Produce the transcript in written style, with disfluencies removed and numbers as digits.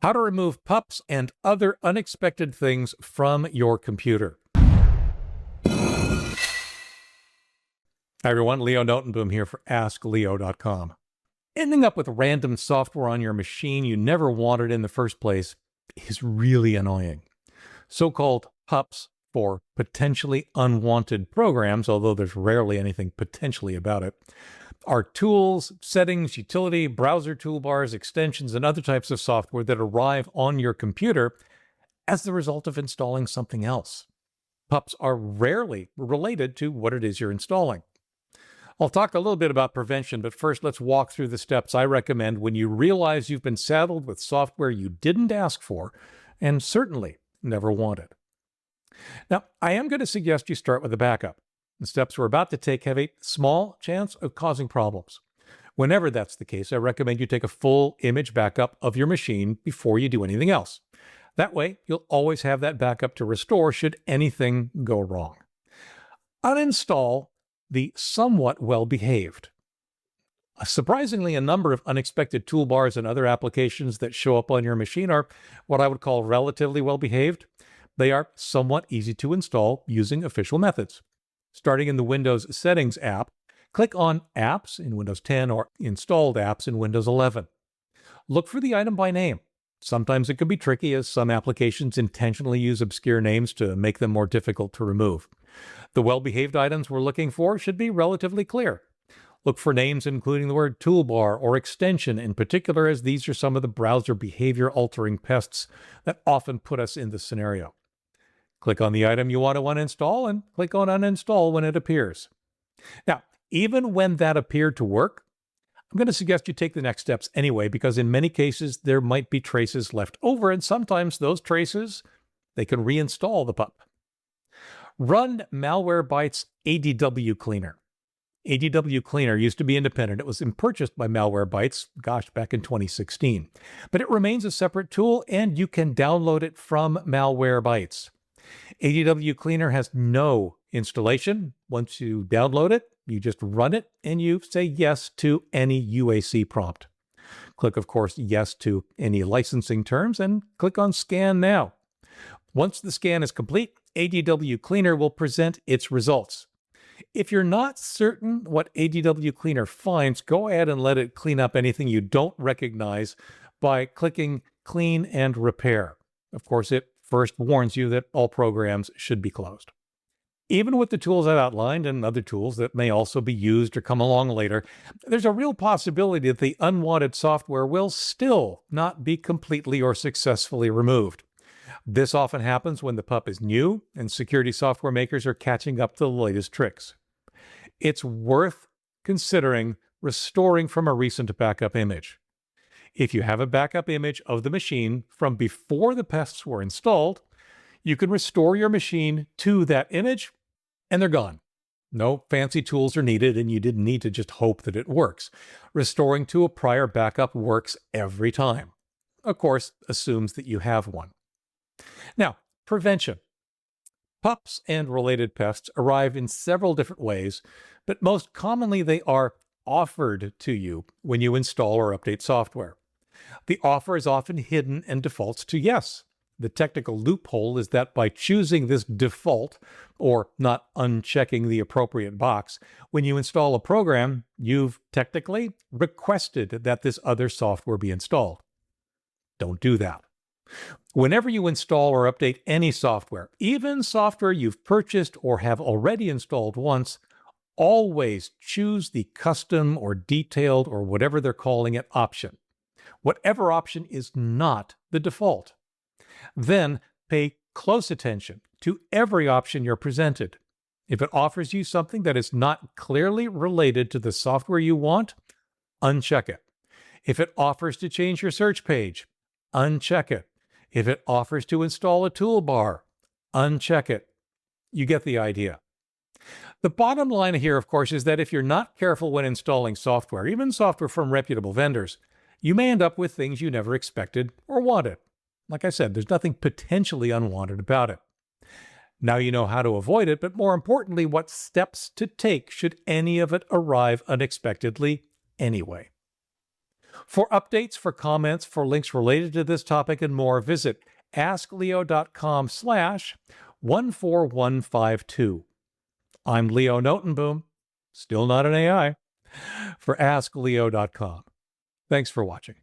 How to remove PUPs and other unexpected things from your computer. Hi everyone, Leo Notenboom here for askleo.com. Ending up with random software on your machine you never wanted in the first place is really annoying. So-called PUPs, for potentially unwanted programs, although there's rarely anything potentially about it, are tools, settings, utility, browser toolbars, extensions, and other types of software that arrive on your computer as the result of installing something else. PUPs are rarely related to what it is you're installing. I'll talk a little bit about prevention, but first let's walk through the steps I recommend when you realize you've been saddled with software you didn't ask for and certainly never wanted. Now, I am going to suggest you start with a backup. The steps we're about to take have a small chance of causing problems. Whenever that's the case, I recommend you take a full image backup of your machine before you do anything else. That way, you'll always have that backup to restore should anything go wrong. Uninstall the somewhat well-behaved. Surprisingly, a number of unexpected toolbars and other applications that show up on your machine are what I would call relatively well-behaved. They are somewhat easy to install using official methods. Starting in the Windows Settings app, click on Apps in Windows 10 or Installed Apps in Windows 11. Look for the item by name. Sometimes it can be tricky as some applications intentionally use obscure names to make them more difficult to remove. The well-behaved items we're looking for should be relatively clear. Look for names including the word toolbar or extension in particular, as these are some of the browser behavior-altering pests that often put us in this scenario. Click on the item you want to uninstall and click on Uninstall when it appears. Now, even when that appeared to work, I'm going to suggest you take the next steps anyway, because in many cases there might be traces left over, and sometimes those traces, they can reinstall the PUP. Run Malwarebytes AdwCleaner. AdwCleaner used to be independent. It was purchased by Malwarebytes, back in 2016. But it remains a separate tool, and you can download it from Malwarebytes. AdwCleaner has no installation. Once you download it, you just run it, and you say yes to any UAC prompt. Click, of course, yes to any licensing terms, and click on Scan Now. Once the scan is complete, AdwCleaner will present its results. If you're not certain what AdwCleaner finds, go ahead and let it clean up anything you don't recognize by clicking Clean and Repair. Of course, it first warns you that all programs should be closed. Even with the tools I've outlined and other tools that may also be used or come along later, there's a real possibility that the unwanted software will still not be completely or successfully removed. This often happens when the PUP is new and security software makers are catching up to the latest tricks. It's worth considering restoring from a recent backup image. If you have a backup image of the machine from before the pests were installed, you can restore your machine to that image and they're gone. No fancy tools are needed, and you didn't need to just hope that it works. Restoring to a prior backup works every time. Of course, assumes that you have one. Now, prevention. PUPs and related pests arrive in several different ways, but most commonly they are offered to you when you install or update software. The offer is often hidden and defaults to yes. The technical loophole is that by choosing this default, or not unchecking the appropriate box, when you install a program, you've technically requested that this other software be installed. Don't do that. Whenever you install or update any software, even software you've purchased or have already installed once, always choose the custom or detailed or whatever they're calling it option. Whatever option is not the default. Then pay close attention to every option you're presented. If it offers you something that is not clearly related to the software you want, uncheck it. If it offers to change your search page, uncheck it. If it offers to install a toolbar, uncheck it. You get the idea. The bottom line here, of course, is that if you're not careful when installing software, even software from reputable vendors, you may end up with things you never expected or wanted. Like I said, there's nothing potentially unwanted about it. Now you know how to avoid it, but more importantly, what steps to take should any of it arrive unexpectedly anyway. For updates, for comments, for links related to this topic and more, visit askleo.com/14152. I'm Leo Notenboom, still not an AI, for askleo.com. Thanks for watching.